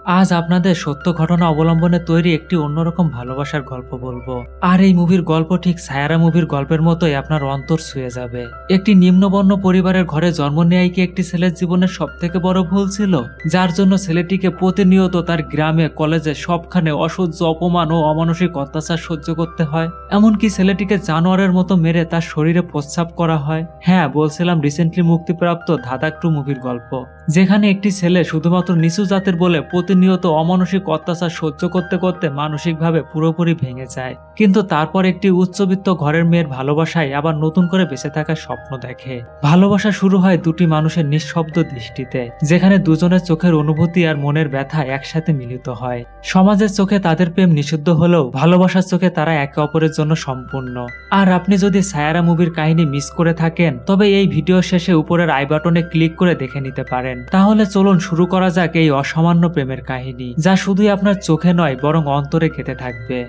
আজ আপনাদের সত্য ঘটনা অবলম্বনে তৈরি একটি অন্যরকম ভালোবাসার গল্প বলবো। আর এই মুভির গল্প ঠিক সায়ারা মুভির গল্পের মতোই আপনার অন্তর ছুঁয়ে যাবে। একটি নিম্নবর্ণ পরিবারের ঘরে জন্ম নেয়াই কি একটি ছেলের জীবনের সব থেকে বড় ভুল ছিল, যার জন্য ছেলেটিকে প্রতিনিয়ত তার গ্রামে, কলেজে সবখানে অসহ্য অপমান ও অমানসিক অত্যাচার সহ্য করতে হয়। এমনকি ছেলেটিকে জানোয়ারের মতো মেরে তার শরীরে প্রস্রাব করা হয়। হ্যাঁ, বলছিলাম রিসেন্টলি মুক্তিপ্রাপ্ত ধাঁধাক 2 মুভির গল্প, যেখানে একটি ছেলে শুধুমাত্র নিচু জাতের বলে প্রতিনিয়ত অমানসিক অত্যাচার সহ্য করতে করতে মানসিকভাবে পুরোপুরি ভেঙে যায়, কিন্তু তারপর একটি উচ্চবিত্ত ঘরের মেয়ের ভালোবাসায় আবার নতুন করে বেঁচে থাকার স্বপ্ন দেখে। ভালোবাসা শুরু হয় দুটি মানুষের নিঃশব্দ দৃষ্টিতে, যেখানে দুজনের চোখের অনুভূতি আর মনের ব্যথা একসাথে মিলিত হয়। সমাজের চোখে তাদের প্রেম নিষিদ্ধ হলেও ভালোবাসার চোখে তারা একে অপরের জন্য সম্পূর্ণ। আর আপনি যদি সায়ারা মুভির কাহিনী মিস করে থাকেন, তবে এই ভিডিও শেষে উপরের আই বাটনে ক্লিক করে দেখে নিতে পারেন। তাহলে চলুন শুরু করা যাক এই অসামান্য প্রেমের কাহিনী, যা শুধুই আপনার চোখে নয় বরং অন্তরে গেঁথে থাকবে।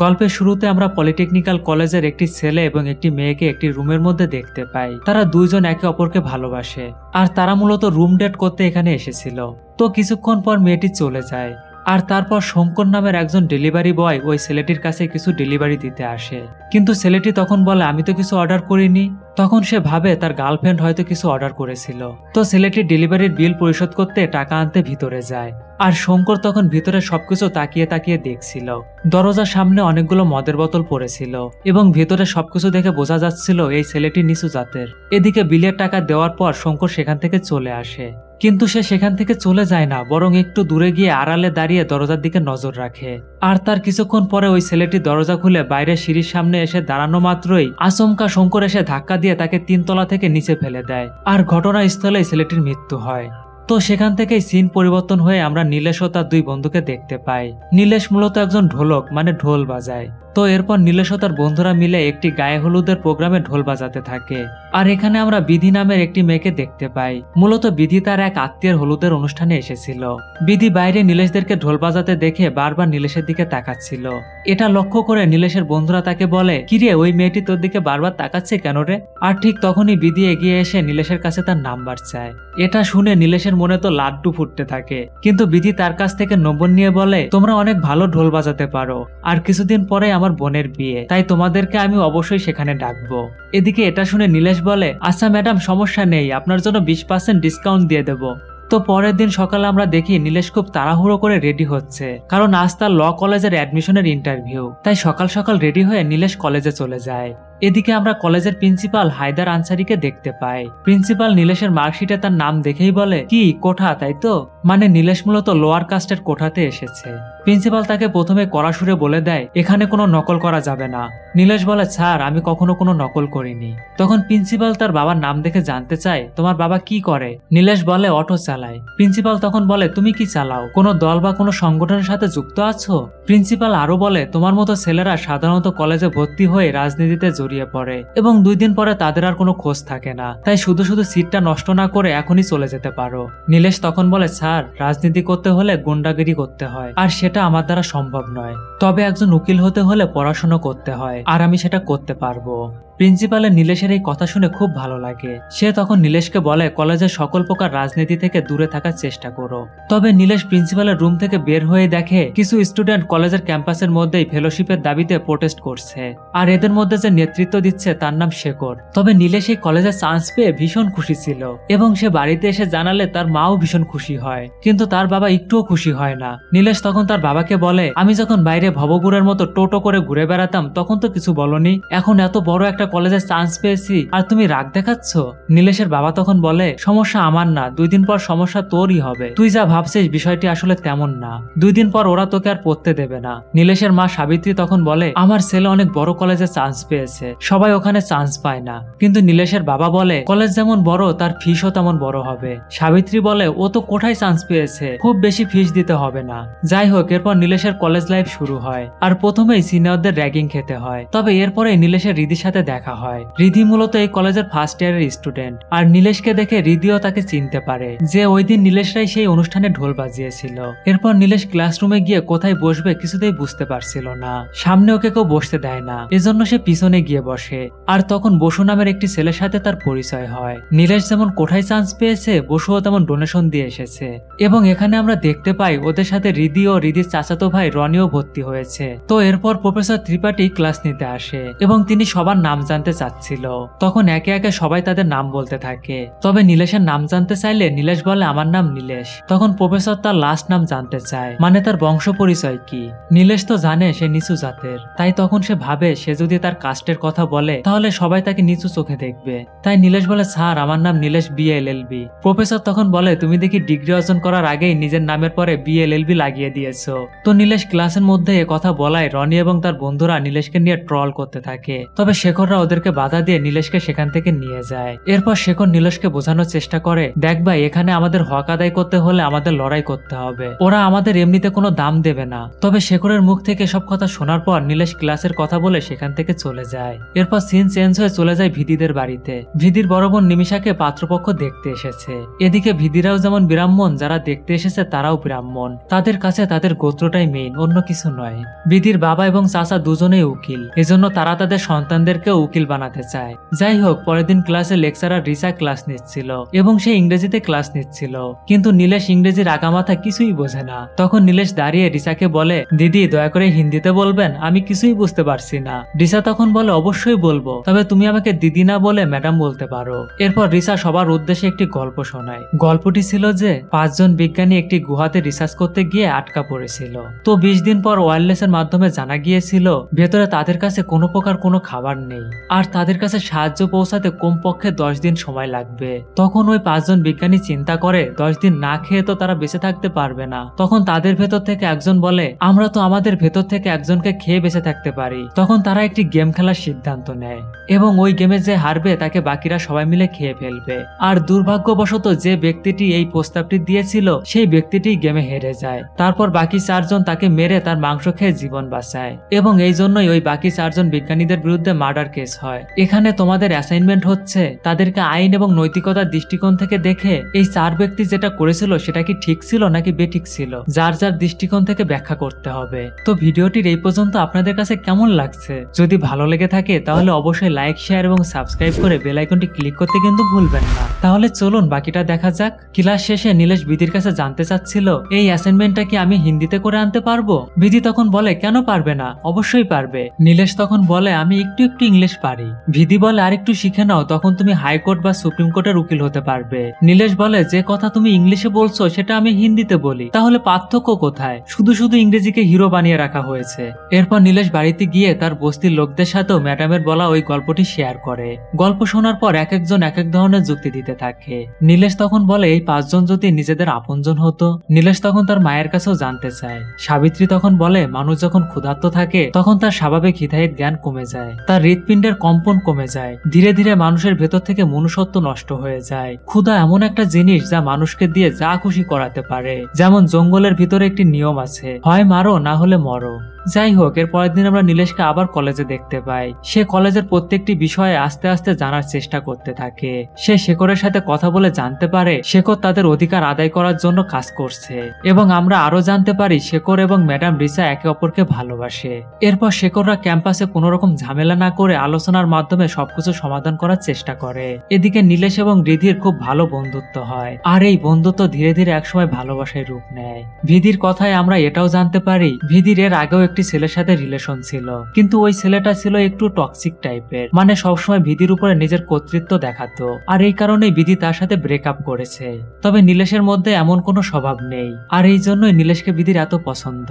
গল্পের শুরুতে আমরা পলিটেকনিক্যাল কলেজের একটি ছেলে এবং একটি মেয়েকে একটি রুমের মধ্যে দেখতে পাই। তারা দুইজন একে অপরকে ভালোবাসে, আর তারা মূলত রুম ডেট করতে এখানে এসেছিল। তো কিছুক্ষণ পর মেয়েটি চলে যায়, আর তারপর শঙ্কর নামের একজন ডেলিভারি বয় ওই ছেলেটির কাছে কিছু ডেলিভারি দিতে আসে। কিন্তু ছেলেটি তখন বলে, আমি তো কিছু অর্ডার করিনি। তখন সে ভাবে তার গার্লফ্রেন্ড হয়তো কিছু অর্ডার করেছিল। তো ছেলেটি ডেলিভারির বিল পরিশোধ করতে টাকা আনতে ভিতরে যায়, আর শঙ্কর তখন ভিতরে সবকিছু তাকিয়ে তাকিয়ে দেখছিল। দরজার সামনে অনেকগুলো মদের বোতল পড়েছিল এবং ভিতরে সবকিছু দেখে বোঝা যাচ্ছিল এই ছেলেটি নিচু জাতের। এদিকে বিলের টাকা দেওয়ার পর শঙ্কর সেখান থেকে চলে আসে, কিন্তু সে সেখান থেকে চলে যায় না, বরং একটু দূরে গিয়ে আড়ালে দাঁড়িয়ে দরজার দিকে নজর রাখে। আর তার কিছুক্ষণ পরে ওই ছেলেটি দরজা খুলে বাইরে সিঁড়ির সামনে এসে দাঁড়ানো মাত্রই আচমকা শঙ্কর এসে ধাক্কা দিয়ে তাকে 3 তলা থেকে নিচে ফেলে দেয়, আর ঘটনাস্থলেই ছেলেটির মৃত্যু হয়। তো সেখান থেকেই সিন পরিবর্তন হয়ে আমরা নীলেশ ও তার 2 বন্ধুকে দেখতে পাই। নীলেশ মূলত একজন ঢোলক মানে ঢোল বাজায়। তো এরপর নীলেশ ও তার বন্ধুরা মিলে একটি গায়ে হলুদের প্রোগ্রামে ঢোল বাজাতে থাকে। আর এখানে আমরা বিধি নামের একটি মেয়েকে দেখতে পাই। মূলত বিধি তার এক আত্মীয়ের হলুদের অনুষ্ঠানে এসেছিল। বিধি বাইরে নীলেশদেরকে ঢোল বাজাতে দেখে বারবার নীলেশের দিকে তাকাচ্ছিল। এটা লক্ষ্য করে নীলেশের বন্ধুরা তাকে বলে, কিরে ওই মেয়েটি তোর দিকে বারবার তাকাচ্ছে কেন রে? আর ঠিক তখনই বিধি এগিয়ে এসে নীলেশের কাছে তার নাম্বার চায়। এটা শুনে নীলেশের মনে তো লাড্ডু ফুটতে থাকে, কিন্তু বিধি তার কাছ থেকে নম্বর নিয়ে বলে, তোমরা অনেক ভালো ঢোল বাজাতে পারো, আর কিছুদিন পরে আমার বোনের বিয়ে, তাই তোমাদেরকে আমি অবশ্যই সেখানে ডাকবো। এদিকে এটা শুনে নীলেশ বলে, আচ্ছা ম্যাডাম, সমস্যা নেই, আপনার জন্য 20% ডিসকাউন্ট দিয়ে দেবো। তো পরের দিন সকালে আমরা দেখি নীলেশ খুব তাড়াহুড়ো করে রেডি হচ্ছে, কারণ আজ তার ল কলেজের অ্যাডমিশনের ইন্টারভিউ। তাই সকাল সকাল রেডি হয়ে নীলেশ কলেজে চলে যায়। এদিকে আমরা কলেজের প্রিন্সিপাল হায়দার আনসারিকে দেখতে পাই। প্রিন্সিপাল নীলেশের মার্কশিটে তার নাম দেখেই বলে, কি কোঠা, তাই তো? মানে নীলেশ মূলত লোয়ার কাস্টের কোঠাতে এসেছে। প্রিন্সিপাল তাকে প্রথমে কড়া সুরে বলে দেয়, এখানে কোনো নকল করা যাবে না। নীলেশ বলে, স্যার আমি কখনো কোনো নকল করিনি। তখন প্রিন্সিপাল তার বাবার নাম দেখে জানতে চায়, তোমার বাবা কি করে? নীলেশ বলে, অটো চালায়। প্রিন্সিপাল তখন বলে, তুমি কি চালাও? কোনো দল বা কোনো সংগঠনের সাথে যুক্ত আছো? প্রিন্সিপাল আরো বলে, তোমার মতো ছেলেরা সাধারণত কলেজে ভর্তি হয়ে রাজনীতিতে জড়িয়ে পড়ে এবং 2 দিন পরে তাদের আর কোনো খোঁজ থাকে না, তাই শুধু শুধু সিটটা নষ্ট না করে এখনই চলে যেতে পারো। নীলেশ তখন বলে, স্যার রাজনীতি করতে হলে গুন্ডাগিরি করতে হয়, আর সেটা আমার দ্বারা সম্ভব নয়। তবে একজন উকিল হতে হলে পড়াশোনা করতে হয়, আর আমি সেটা করতে পারবো। প্রিন্সিপালের নীলেশের এই কথা শুনে খুব ভালো লাগে। সে তখন নীলেশকে বলে, কলেজের সকল প্রকার রাজনীতি থেকে দূরে থাকার চেষ্টা করো। তবে নীলেশ প্রিন্সিপালের রুম থেকে বের হয়ে দেখে কিছু স্টুডেন্ট কলেজের ক্যাম্পাসের মধ্যেই ফেলোশিপের দাবিতে প্রোটেস্ট করছে, আর এদের মধ্যে যে নেতৃত্ব দিচ্ছে তার নাম শেখর। তবে নীলেশ এই কলেজে চান্স পেয়ে ভীষণ খুশি ছিল, এবং সে বাড়িতে এসে জানালে তার মাও ভীষণ খুশি হয়, কিন্তু তার বাবা একটুও খুশি হয় না। নীলেশ তখন তার বাবাকে বলে, আমি যখন বাইরে ভবঘুরের মতো টোটো করে ঘুরে বেড়াতাম তখন তো কিছু বলনি, এখন এত বড় একটা কলেজে চান্স পেয়েছি আর তুমি রাগ দেখাচ্ছ? নীলেশের বাবা তখন বলে, সমস্যা আমার না, 2 দিন পর সমস্যা তোরই হবে। তুই যা ভাবছিস বিষয়টি আসলে তেমন না, 2 দিন পর ওরা তোকে আর পড়তে দেবে না। নীলেশের মা সাবিত্রী তখন বলে, আমার ছেলে অনেক বড় কলেজে চান্স পেয়েছে, সবাই ওখানে চান্স পায় না। কিন্তু নীলেশের বাবা বলে, কলেজ যেমন বড় তার ফিসও তেমন বড় হবে। সাবিত্রী বলে, ও তো কোথায় চান্স পেয়েছে, খুব বেশি ফিস দিতে হবে না। যাই হোক, এরপর নীলেশের কলেজ লাইফ শুরু হয়, আর প্রথমেই সিনিয়রদের র্যাগিং খেতে হয়। তবে এরপরে নীলেশের রিদির সাথে দেখা দেখা হয়। রিধি মূলত এই কলেজের ফার্স্ট ইয়ারের স্টুডেন্ট, আর নীলেশকে দেখে রিধিও তাকে চিনতে পারে যে ওই দিন নীলেশরাই সেই অনুষ্ঠানে ঢোল বাজিয়েছিল। এরপর নীলেশ ক্লাসরুমে গিয়ে কোথায় বসবে কিছুতেই বুঝতে পারছিল না, সামনে ওকে কেউ বসতে দেয় না, এজন্য সে পিছনে গিয়ে বসে। আর তখন বসু নামের একটি ছেলের সাথে তার পরিচয় হয়। নীলেশ যেমন কোঠায় চান্স পেয়েছে, বসুও তেমন ডোনেশন দিয়ে এসেছে। এবং এখানে আমরা দেখতে পাই ওদের সাথে রিধি ও রিধির চাচাতো ভাই রনিও ভর্তি হয়েছে। তো এরপর প্রফেসর ত্রিপাঠী ক্লাস নিতে আসে এবং তিনি সবার নাম জানতে চাচ্ছিল। তখন একে একে সবাই তাদের নাম বলতে থাকে। তবে নীলেশের নাম জানতে চাইলে নীলেশ বলে আমার নাম নীলেশ। তখন প্রফেসর তার লাস্ট নাম জানতে চায়, মানে তার বংশ পরিচয় কি। নীলেশ তো জানে সে নিচু জাতের, তাই তখন সে ভাবে সে যদি তার কাস্টের কথা বলে তাহলে সবাই তাকে নিচু চোখে দেখবে। তাই নীলেশ বলে স্যার আমার নাম নীলেশ BLLB। প্রফেসর তখন বলে তুমি দেখি ডিগ্রি অর্জন করার আগেই নিজের নামের পরে BLLB লাগিয়ে দিয়েছো। তো নীলেশ ক্লাসের মধ্যে এ কথা বলায় রনি এবং তার বন্ধুরা নীলেশকে নিয়ে ট্রল করতে থাকে। তবে শেখররা ওদেরকে বাধা দিয়ে নীলেশকে সেখান থেকে নিয়ে যায়। এরপর শেখর নীলেশকে বোঝানোর চেষ্টা করে, দেখ ভাই এখানে আমাদের হক আদায় করতে হলে আমাদের লড়াই করতে হবে, ওরা আমাদের এমনিতে কোনো দাম দেবে না। তবে শেখরের মুখ থেকে সব কথা শোনার পর নীলেশ ক্লাসের কথা বলে সেখান থেকে চলে যায়। এরপর সিন চেঞ্জ হয়ে চলে যায় ভিদিদের বাড়িতে। ভিদির বড় বোন নিমিষাকে পাত্রপক্ষ দেখতে এসেছে। এদিকে ভিদিরাও যেমন ব্রাহ্মণ, যারা দেখতে এসেছে তারাও ব্রাহ্মণ। তাদের কাছে তাদের গোত্রটাই মেইন, অন্য কিছু নয়। ভিদির বাবা এবং চাচা দুজনেই উকিল, এজন্য তারা তাদের সন্তানদেরকেও উকিল বানাতে চায়। যাই হোক, পরের দিন ক্লাসে লেকচারার রিসা ক্লাস নিচ্ছিল এবং সে ইংরেজিতে ক্লাস নিচ্ছিল, কিন্তু নীলেশ ইংরেজির আগামাথা কিছুই বোঝে না। তখন নীলেশ দাঁড়িয়ে রিসাকে বলে, দিদি দয়া করে হিন্দিতে বলবেন, আমি কিছুই বুঝতে পারছি না। রিসা তখন বলে, অবশ্যই বলবো, তবে তুমি আমাকে দিদি না বলে ম্যাডাম বলতে পারো। এরপর রিসা সবার উদ্দেশ্যে একটি গল্প শোনায়। গল্পটি ছিল যে 5 জন বিজ্ঞানী একটি গুহাতে রিসার্চ করতে গিয়ে আটকা পড়েছিল। তো 20 দিন পর ওয়্যারলেসের মাধ্যমে জানা গিয়েছিল ভেতরে তাদের কাছে কোনো প্রকার কোনো খাবার নেই, আর তাদের কাছে সাহায্য পৌঁছাতে কমপক্ষে 10 দিন সময় লাগবে। তখন ওই 5 জন বিজ্ঞানী চিন্তা করে 10 দিন না খেয়ে তো তারা বেঁচে থাকতে পারবে না। তখন তাদের ভেতর থেকে একজন বলে, আমরা তো আমাদের ভেতর থেকে একজনকে খেয়ে বেঁচে থাকতে পারি। তখন তারা একটি গেম খেলার সিদ্ধান্ত নেয় এবং ওই গেমে যে হারবে তাকে বাকিরা সবাই মিলে খেয়ে ফেলবে। আর দুর্ভাগ্যবশত যে ব্যক্তিটি এই প্রস্তাবটি দিয়েছিল সেই ব্যক্তিটি গেমে হেরে যায়। তারপর বাকি 4 জন তাকে মেরে তার মাংস খেয়ে জীবন বাঁচায় এবং এই জন্যই ওই বাকি 4 জন বিজ্ঞানীদের বিরুদ্ধে মার্ডার কেস হয়। এখানে তোমাদের অ্যাসাইনমেন্ট হচ্ছে তাদেরকে আইন এবং নৈতিকতার দৃষ্টিকোণ থেকে দেখে এই 4 ব্যক্তি যেটা করেছিল সেটা কি ঠিক ছিল নাকি বেঠিক ছিল, যার যার দৃষ্টিকোণ থেকে ব্যাখ্যা করতে হবে। তো ভিডিওটির এই পর্যন্ত আপনাদের কাছে কেমন লাগছে? যদি ভালো লেগে থাকে তাহলে অবশ্যই লাইক, শেয়ার এবং সাবস্ক্রাইব করে বেল আইকনটি ক্লিক করতে কিন্তু ভুলবেন না। তাহলে চলুন বাকিটা দেখা যাক। ক্লাস শেষে নীলেশ বিধির কাছে জানতে চাচ্ছিল, এই অ্যাসাইনমেন্টটা কি আমি হিন্দিতে করে আনতে পারবো? বিধি তখন বলে, কেন পারবে না, অবশ্যই পারবে। নীলেশ তখন বলে, আমি একটু একটু ইংলিশ পারি। বিধি বলে, আর একটু শিখে নাও, তখন তুমি হাইকোর্ট বা সুপ্রিম কোর্টের উকিল হতে পারবে। নীলেশ বলে, যে কথা তুমি ইংলিশে বলছো সেটা আমি হিন্দিতে বলি, তাহলে পার্থক্য কোথায়? শুধু শুধু ইংরেজিকে হিরো বানিয়ে রাখা হয়েছে। এরপর নীলেশ বাড়িতে গিয়ে তার বস্তির লোকদের সাথেও ম্যাডামের বলা ওই গল্পটি শেয়ার করে। গল্প শোনার পর এক একজন এক এক ধরনের যুক্তি দিতে থাকে। নীলেশ তখন বলে, এই 5 জন যদি নিজেদের আপনজন হতো। নীলেশ তখন তার মায়ের কাছেও জানতে চায়। সাবিত্রী তখন বলে, মানুষ যখন ক্ষুধার্ত থাকে তখন তার স্বাভাবিক হিতাহিত জ্ঞান কমে যায়, তার হৃৎপিণ্ডের কম্পন কমে যায়, ধীরে ধীরে মানুষের ভেতর থেকে মনুষ্যত্ব নষ্ট হয়ে যায়। ক্ষুধা এমন একটা জিনিস যা মানুষকে দিয়ে যা খুশি করাতে পারে। যেমন জঙ্গলের ভিতরে একটি নিয়ম আছে, হয় মারো না হলে মরো। যাই হোক, এর পরের দিন আমরা নীলেশকে আবার কলেজে দেখতে পাই। সে কলেজের প্রত্যেকটি বিষয়ে আস্তে আস্তে জানার চেষ্টা করতে থাকে। সে শেখরের সাথে কথা বলে জানতে পারে শেখর তাদের অধিকার আদায় করার জন্য কাজ করছে এবং আমরা আরো জানতে পারি শেখর এবং ম্যাডাম রিসা একে অপরকে ভালোবাসে। এরপর শেখররা ক্যাম্পাসে কোনো রকম ঝামেলা না করে আলোচনার মাধ্যমে সবকিছু সমাধান করার চেষ্টা করে। এদিকে নীলেশ এবং রিধির খুব ভালো বন্ধুত্ব হয়, আর এই বন্ধুত্ব ধীরে ধীরে একসময় ভালোবাসায় রূপ নেয়। ভিদির কথায় আমরা এটাও জানতে পারি ভিদির এর আগেও একটি ছেলের সাথে রিলেশন ছিল, কিন্তু ওই ছেলেটা ছিল একটু টক্সিক টাইপের, মানে সবসময় ভিদির উপরে নিজের কর্তৃত্ব দেখাতো, আর এই কারণেই বিধি তার সাথে ব্রেকআপ করেছে। তবে নীলেশের মধ্যে এমন কোনো স্বভাব নেই, আর এই জন্যই নীলেশকে বিধির এত পছন্দ।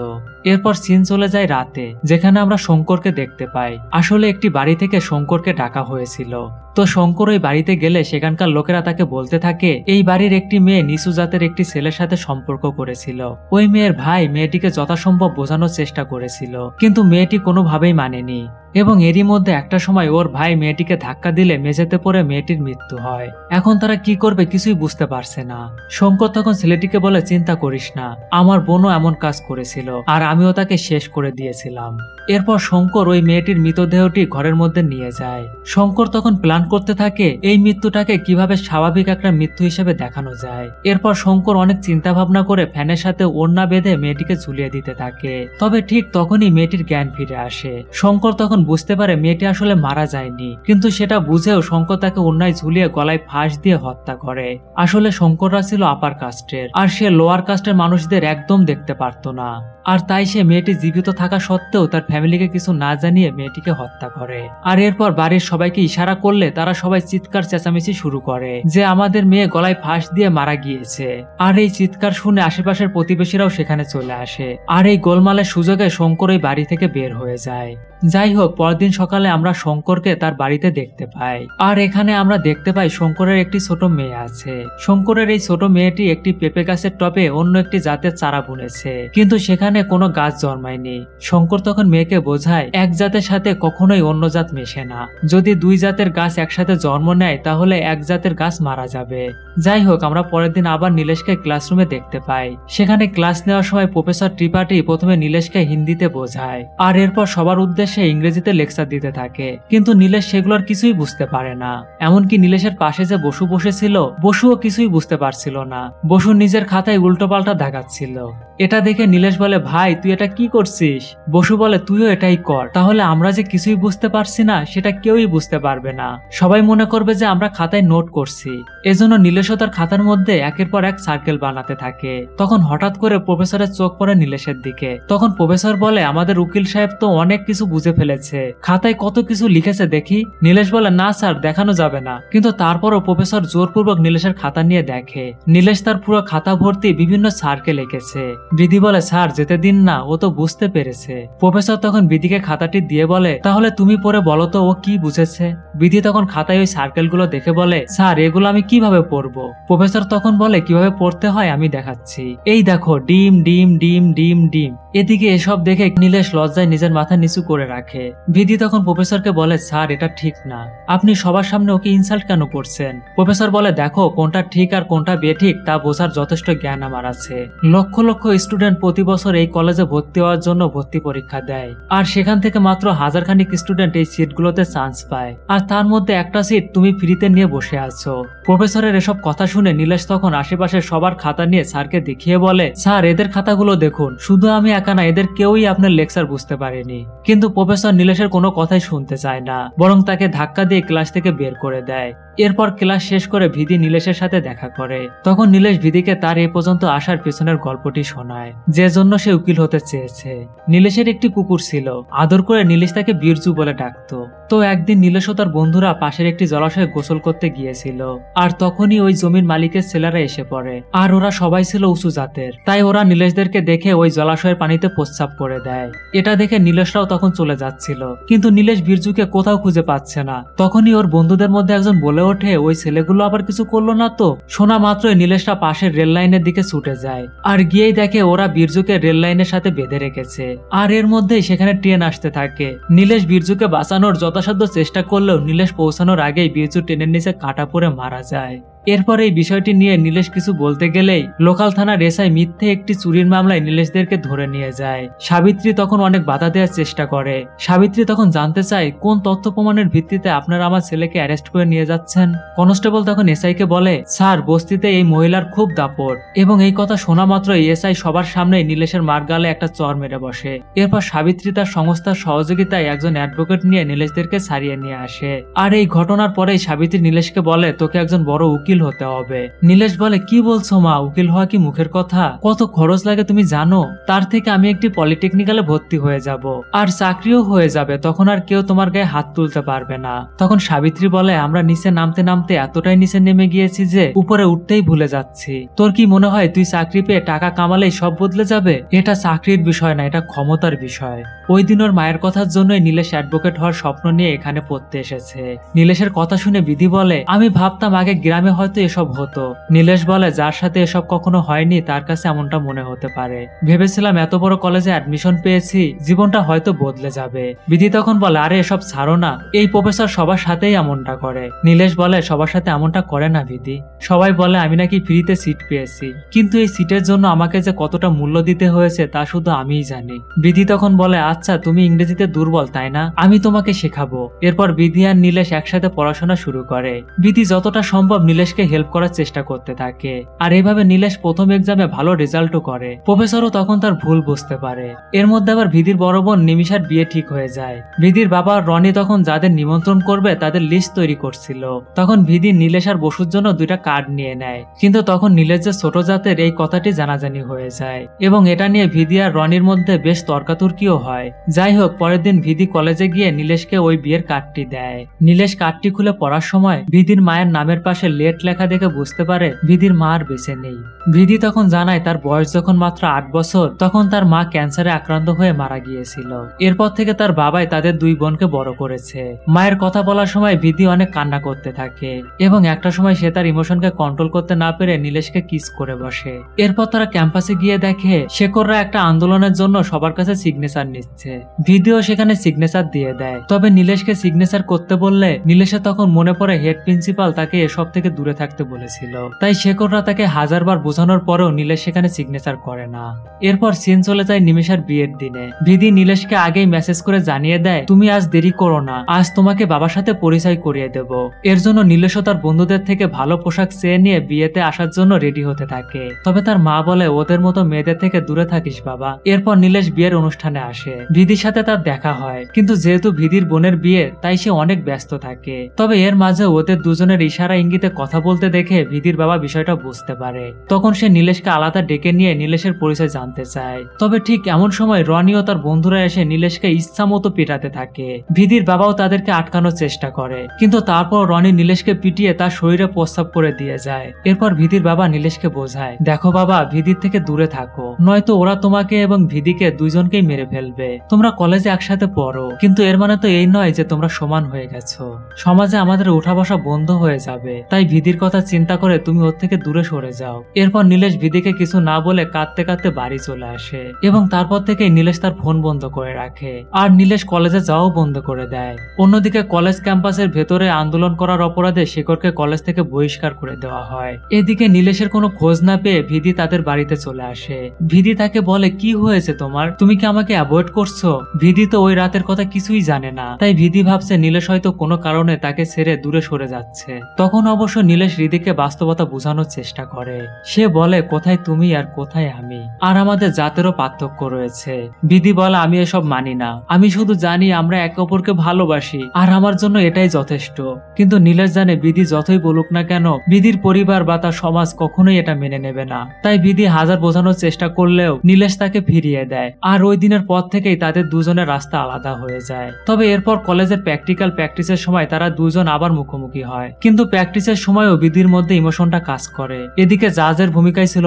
এরপর সিন চলে যায় রাতে, যেখানে আমরা শঙ্করকে দেখতে পাই। আসলে একটি বাড়ি থেকে শঙ্করকে ডাকা হয়েছিল। তো শঙ্কর ওই বাড়িতে গেলে সেখানকার লোকেরা তাকে বলতে থাকে এই বাড়ির একটি মেয়ে নিচু জাতের একটি ছেলের সাথে সম্পর্ক করেছিল। ওই মেয়ের ভাই মেয়েটিকে যথাসম্ভব বোঝানোর চেষ্টা করেছিল, কিন্তু মেয়েটি কোনোভাবেই মানেনি। এবং এরই মধ্যে একটা সময় ওর ভাই মেয়েটিকে ধাক্কা দিলে মেঝেতে পড়ে মেয়েটির মৃত্যু হয়। এখন তারা কি করবে কিছুই বুঝতে পারছে না। শঙ্কর তখন ছেলেটিকে বলে, চিন্তা করিস না, আমার বোনও এমন কাজ করেছিল আর আমিও তাকে শেষ করে দিয়েছিলাম। এরপর শঙ্কর ওই মেয়েটির মৃতদেহটি ঘরের মধ্যে নিয়ে যায়। শঙ্কর তখন প্ল্যান করতে থাকে এই মৃত্যুটাকে কিভাবে স্বাভাবিক একটা মৃত্যু হিসেবে দেখানো যায়। এরপর শঙ্কর অনেক চিন্তা ভাবনা করে ফ্যানের সাথে ওড়না বেঁধে মেয়েটিকে ঝুলিয়ে দিতে থাকে। তবে ঠিক তখনই মেয়েটির জ্ঞান ফিরে আসে। শঙ্কর তখন বুঝতে পারে মেয়েটি আসলে মারা যায়নি, কিন্তু সেটা বুঝেও শঙ্কর তাকে ওড়নায় ঝুলিয়ে গলায় ফাঁস দিয়ে হত্যা করে। আসলে শঙ্কররা ছিল আপার কাস্টের, আর সে লোয়ার কাস্টের মানুষদের একদম দেখতে পারত না। আর তাই সে মেয়েটি জীবিত থাকা সত্ত্বেও তার ফ্যামিলিকে কিছু না জানিয়ে মেয়েটিকে হত্যা করে। আর এরপর বাড়ির সবাইকে ইশারা করলে তারা সবাই চিৎকার চেঁচামেচি শুরু করে যে আমাদের মেয়ে গলায় ফাঁস দিয়ে মারা গিয়েছে। আর এই চিৎকার শুনে আশেপাশের প্রতিবেশীরাও সেখানে চলে আসে। আর এই গোলমালের সুযোগে শঙ্কর ওই বাড়ি থেকে বের হয়ে যায়। যাই হোক, পরদিন সকালে আমরা শঙ্করকে তার বাড়িতে দেখতে পাই। আর এখানে আমরা দেখতে পাই শঙ্করের একটি ছোট মেয়ে আছে। শঙ্করের এই ছোট মেয়েটি একটি পেঁপে গাছের টবে অন্য একটি জাতের চারা বুনেছে, কিন্তু সেখানে কোনো গাছ জন্মায়নি। শঙ্কর তখন মেয়েকে বোঝায় এক জাতের সাথে কখনোই অন্য জাত মেশে না। যদি দুই জাতের গাছ একসাথে জন্ম নেয় তাহলে এক জাতের গাছ মারা যাবে। যাই হোক, আমরা পরের দিন আবার নীলেশকে ক্লাসরুমে দেখতে পাই। সেখানে ক্লাস নেওয়ার সময় প্রফেসর ত্রিপাঠী প্রথমে নীলেশকে হিন্দিতে বোঝায়, আর এরপর সবার উদ্দেশ্যে ইংরেজিতে লেকচার দিতে থাকে। কিন্তু নীলেশ সেগুলোর কিছুই বুঝতে পারে না। এমনকি নীলেশের পাশে যে বসু বসেছিল, বসুও কিছুই বুঝতে পারছিল না। বসু নিজের খাতায় উল্টোপাল্টা দেখাচ্ছিল। এটা দেখে নীলেশ বলে, ভাই তুই এটা কি করছিস? বসু বলে, তুইও এটাই কর, তাহলে আমরা যে কিছুই বুঝতে পারছি না সেটা কেউই বুঝতে পারবে না, সবাই মনে করবে যে আমরা খাতায় নোট করছি। এজন্য নীলেশও তার খাতার মধ্যে একের পর এক সার্কেল বানাতে থাকে। তখন হঠাৎ করে প্রফেসরের চোখ পড়ে নীলেশের দিকে। তখন প্রফেসর বলে, আমাদের উকিল সাহেব তো অনেক কিছু বুঝে ফেলেছে, খাতায় কত কিছু লিখেছে দেখি। নীলেশ বলে, না স্যার, দেখানো যাবে না। কিন্তু তারপরও প্রফেসর জোরপূর্বক নীলেশের খাতা নিয়ে দেখে। নীলেশ তার পুরো খাতা ভর্তি বিভিন্ন সার্কেল এঁকেছে। বিধি বলে, স্যার যেতে দিন না, ও তো বুঝতে পেরেছে। প্রফেসর তখন বিধিকে খাতাটি দিয়ে বলে, তাহলে তুমি পড়ে বলো তো ও কি বুঝেছে। বিধি তখন খাতায় ওই সার্কেলগুলো দেখে বলে, স্যার এগুলো আমি কিভাবে পড়বো? প্রফেসর তখন বলে, কিভাবে পড়তে হয় আমি দেখাচ্ছি। এই দেখো, ডিম ডিম ডিম ডিম ডিম। এদিকে এসব দেখে নীলেশ লজ্জায় নিজের মাথা নিচু করে রাখে। বিধি তখন প্রফেসরকে বলে, স্যার এটা ঠিক না, আপনি সবার সামনে ওকে ইনসাল্ট কেন করছেন? প্রফেসর বলে, দেখো কোনটা ঠিক আর কোনটা বেঠিক তা বোঝার যথেষ্ট জ্ঞান আমার আছে। লক্ষ লক্ষ স্টুডেন্ট প্রতি বছর এই কলেজে ভর্তি হওয়ার জন্য ভর্তি পরীক্ষা দেয়, আর সেখান থেকে মাত্র হাজারখানিক স্টুডেন্ট এই সিটগুলোতে চান্স পায়, আর তার মধ্যে একটা সিট তুমি ফ্রিতে নিয়ে বসে আছো। প্রফেসরের এসব কথা শুনে নীলেশ তখন আশেপাশে সবার খাতা নিয়ে স্যারকে দেখিয়ে বলে, স্যার এদের খাতাগুলো দেখুন, শুধু আমি একা না, এদের কেউই আপনার লেকচার বুঝতে পারেনি। কিন্তু প্রফেসর নীলেশের কোনো কথাই শুনতে চায় না, বরং তাকে ধাক্কা দিয়ে ক্লাস থেকে বের করে দেয়। এরপর ক্লাস শেষ করে ভিধি নীলেশের সাথে দেখা করে। তখন নীলেশ ভিধিকে তার এ পর্যন্ত আসার পেছনের গল্পটি শোনায়, যে জন্য সে উকিল হতে চেয়েছে। নীলেশের একটি কুকুর ছিল, আদর করে নীলেশ তাকে বিরজু বলে ডাকতো। তো একদিন নীলেশ ও তার বন্ধুরা পাশের একটি জলাশয়ে গোসল করতে গিয়েছিল, আর তখনই ওই জমির মালিকের ছেলেরা এসে পড়ে। আর ওরা সবাই ছিল উঁচু জাতের, তাই ওরা নীলেশদেরকে দেখে ওই জলাশয়ের পানিতে প্রস্রাব করে দেয়। এটা দেখে নীলেশরাও তখন চলে যাচ্ছিল, কিন্তু নীলেশ বিরজুকে কোথাও খুঁজে পাচ্ছে না। তখনই ওর বন্ধুদের মধ্যে একজন বলে ওঠে, ওই ছেলেগুলো আবার কিছু করলো না তো? শোনা মাত্রই নীলেশরা পাশের রেল লাইনের দিকে ছুটে যায়, আর গিয়েই দেখে ওরা বিরজুকে রেল লাইনের সাথে বেঁধে রেখেছে। আর এর মধ্যেই সেখানে ট্রেন আসতে থাকে। নীলেশ বিরজুকে বাঁচানোর যথাসাধ্য চেষ্টা করলেও নীলেশ পৌঁছানোর আগেই বিরজু ট্রেনের নিচে কাটা পড়ে মারা যায়। এরপর এই বিষয়টি নিয়ে নীলেশ কিছু বলতে গেলেই লোকাল থানার এসআই মিথ্যে একটি চুরির মামলায় নীলেশদেরকে ধরে নিয়ে যায়। সাবিত্রী তখন অনেক বাধা দেওয়ার চেষ্টা করে। সাবিত্রী তখন জানতে চায়, কোন তথ্য প্রমাণের ভিত্তিতে আপনারা আমার ছেলেকে অ্যারেস্ট করে নিয়ে যাচ্ছেন? কনস্টেবল তখন এসআইকে বলে, স্যার বস্তিতে এই মহিলার খুব দাপট। এবং এই কথা শোনা মাত্র এসআই সবার সামনেই নীলেশের মার গালে একটা চর মেরে বসে। এরপর সাবিত্রী তার সংস্থার সহযোগিতায় একজন অ্যাডভোকেট নিয়ে নীলেশদেরকে ছাড়িয়ে নিয়ে আসে। আর এই ঘটনার পরেই সাবিত্রী নীলেশকে বলে, তোকে একজন বড় উকিল হতে হবে। নীলেশ বলে, কি বলছো মা, উকিল হওয়া কি মুখের কথা? কত খরচ লাগে তুমি জানো? তার থেকে আমি একটি পলিটেকনিক্যালে ভর্তি হয়ে যাব, আর চাকরিও হয়ে যাবে, তখন আর কেউ তোমার গায়ে হাত তুলতে পারবে না। তখন সাবিত্রী বলে, আমরা নিচে নামতে নামতে এতটাই নিচে নেমে গিয়েছি যে উপরে উঠতেই ভুলে যাচ্ছি। তোর কি মনে হয় তুই চাকরি পেয়ে টাকা কামালেই সব বদলে যাবে? এটা চাকরির বিষয় না, এটা ক্ষমতার বিষয়। ওই দিন ওর মায়ের কথার জন্যই নীলেশ অ্যাডভোকেট হওয়ার স্বপ্ন নিয়ে এখানে পড়তে এসেছে। নীলেশের কথা শুনে বিধি বলে, আমি ভাবতাম আগে গ্রামে হয়তো এসব হতো। নীলেশ বলে যার সাথে এসব কখনো হয়নি তার কাছে এমনটা মনে হতে পারে। ভেবেছিলাম এত বড় কলেজে অ্যাডমিশন পেয়েছি, জীবনটা হয়তো বদলে যাবে। বিধি তখন বলে আরে এসব ছাড়ো না, এই প্রফেসর সবার সাথেই এমনটা করে। নীলেশ বলে সবার সাথে এমনটা করে না বিধি, সবাই বলে আমি নাকি ফ্রিতে সিট পেয়েছি, কিন্তু এই সিটের জন্য আমাকে যে কতটা মূল্য দিতে হয়েছে তা শুধু আমিই জানি। বিধি তখন বলে আচ্ছা তুমি ইংরেজিতে দুর্বল তাই না, আমি তোমাকে শেখাবো। এরপর বিধি আর নীলেশ একসাথে পড়াশোনা শুরু করে। বিধি যতটা সম্ভব নীলেশকে হেল্প করার চেষ্টা করতে থাকে, আর এইভাবে নীলেশ প্রথম এক্সামে ভালো রেজাল্টও করে। প্রফেসরও তখন তার ভুল বুঝতে পারে। এর মধ্যে আবার বিধির বড় বোন নিমিষার বিয়ে ঠিক হয়ে যায়। বিধির বাবা রনি তখন যাদের নিমন্ত্রণ করবে তাদের লিস্ট তৈরি করছিল। তখন বিধি নীলেশ আর বসুর জন্য 2টা কার্ড নিয়ে নেয়, কিন্তু তখন নীলেশ যে ছোট জাতের এই কথাটি জানাজানি হয়ে যায়, এবং এটা নিয়ে বিধি আর রনির মধ্যে বেশ তর্কাতর্কিও হয়। যাই হোক, পরের দিন বিধি কলেজে গিয়ে নীলেশকে ওই বিয়ের কার্ডটি দেয়। নীলেশ কার্ডটি খুলে পড়ার সময় বিধির মায়ের নামের পাশে লেট লেখা দেখে বুঝতে পারে বিধির মা আর বেঁচে নেই। বিধি তখন জানায় তার বয়স যখন মাত্র 8 বছর তখন তার মা ক্যান্সারে আক্রান্ত হয়ে মারা গিয়েছিল। এরপর থেকে তার বাবাই তাদের 2 বোনকে বড় করেছে। মায়ের কথা বলার সময় বিধি অনেক কান্না করতে থাকে, এবং একটা সময় সে তার ইমোশনকে কন্ট্রোল করতে না পেরে নীলেশকে কিস করে বসে। এরপর তারা ক্যাম্পাসে গিয়ে দেখে শেখররা একটা আন্দোলনের জন্য সবার কাছে সিগনেচার নিচ্ছে। ভিডিও সেখানে সিগনেচার দিয়ে দেয়, তবে নীলেশকে সিগনেচার করতে বললে নীলেশের তখন মনে পড়ে হেড প্রিন্সিপাল তাকে এসব থেকে দূরে থাকতে বলেছিল। তাই শেখররা তাকে 1000বার বোঝানোর পরেও নীলেশ সেখানে সিগনেচার করে না। এরপর সিন চলে যায় নিমিষার বিয়ের দিনে। বিধি নীলেশকে আগেই মেসেজ করে জানিয়ে দেয় তুমি আজ দেরি করো না, আজ তোমাকে বাবার সাথে পরিচয় করিয়ে দেব। এর জন্য নীলেশও তার বন্ধুদের থেকে ভালো পোশাক চেয়ে নিয়ে বিয়েতে আসার জন্য রেডি হতে থাকে। তবে তার মা বলে ওদের মতো মেয়েদের থেকে দূরে থাকিস বাবা। এরপর নীলেশ বিয়ের অনুষ্ঠানে আসে। বিধির সাথে তার দেখা হয়, কিন্তু যেহেতু বিধির বোনের বিয়ে তাই সে অনেক ব্যস্ত থাকে। তবে এর মাঝে ওদের দুজনের ইশারা ইঙ্গিতে কথা বলতে দেখে বিধির বাবা বিষয়টা বুঝতে পারে। তখন সে নীলেশকে আলাদা ডেকে নিয়ে নীলেশের পরিচয় জানতে চায়। তবে ঠিক এমন সময় রনি ও তার বন্ধুরা এসে নীলেশকে ইচ্ছা মতো পিটাতে থাকে। বিধির বাবাও তাদেরকে আটকানোর চেষ্টা করে, কিন্তু তারপর রনি নীলেশকে পিটিয়ে তার শরীরে প্রস্রাব করে দিয়ে যায়। এরপর বিধির বাবা নীলেশকে বোঝায় দেখো বাবা, ভিদির থেকে দূরে থাকো, নয়তো ওরা তোমাকে এবং ভিদিকে দুইজনকেই মেরে ফেলবে। তোমরা কলেজে একসাথে পড়ো, কিন্তু এর মানে তো এই নয় যে তোমরা সমান হয়ে গেছো। সমাজে আমাদের উঠা বসা বন্ধ হয়ে যাবে, তাই ভিদির কথা চিন্তা করে তুমি ওর থেকে দূরে সরে যাও। এরপর নীলেশ ভিদিকে কিছু না বলে কাঁদতে কাঁদতে বাড়ি চলে আসে, এবং তারপর থেকে নীলেশ তার ফোন বন্ধ করে রাখে, আর নীলেশ কলেজে যাওয়াও বন্ধ করে দেয়। অন্যদিকে কলেজ ক্যাম্পাসের ভেতরে আন্দোলন করার অপরাধে শেখরকে কলেজ থেকে বহিষ্কার করে দেওয়া হয়। এদিকে নীলেশের কোনো খোঁজ না পেয়ে ভিদি তাদের বাড়িতে চলে আসে। ভিদি তাকে বলে কি হয়েছে তোমার, তুমি কি আমাকে অ্যাভয়েড করছো? ভিদি তো ওই রাতের কথা কিছুই জানে না, তাই ভিদি ভাবছে নীলেশ হয়তো কোনো কারণে তাকে ছেড়ে দূরে সরে যাচ্ছে। তখন অবশ্য নীলেশ হৃদিকে বাস্তবতা বোঝানোর চেষ্টা করে। সে বলে কোথায় তুমি আর কোথায় আমি, আর আমাদের জাতেরও পার্থক্য রয়েছে। ভিদি বলে আমি এসব মানি না, আমি শুধু জানি আমরা একে অপরকে ভালোবাসি, আর আমার জন্য এটাই যথেষ্ট। কিন্তু নীলেশ জানে ভিদি যতই বলুক না কেন ভিদির পরিবার বা তার সমাজ কখনোই এটা মেনে নেবে না। তাই ভিদি 1000 বোঝানোর চেষ্টা করলেও নীলেশ তাকে ফিরিয়ে দেয়, আর ওই দিনের পর থেকেই তাদের দুজনের রাস্তা আলাদা হয়ে যায়। তবে এরপর কলেজের প্র্যাকটিক্যাল প্র্যাকটিসের সময় তারা দুজন আবার মুখোমুখি হয়, কিন্তু প্র্যাকটিসের সময়ও ভিদির মধ্যে ইমোশনটা কাজ করে। এদিকে জাজের ভূমিকায় ছিল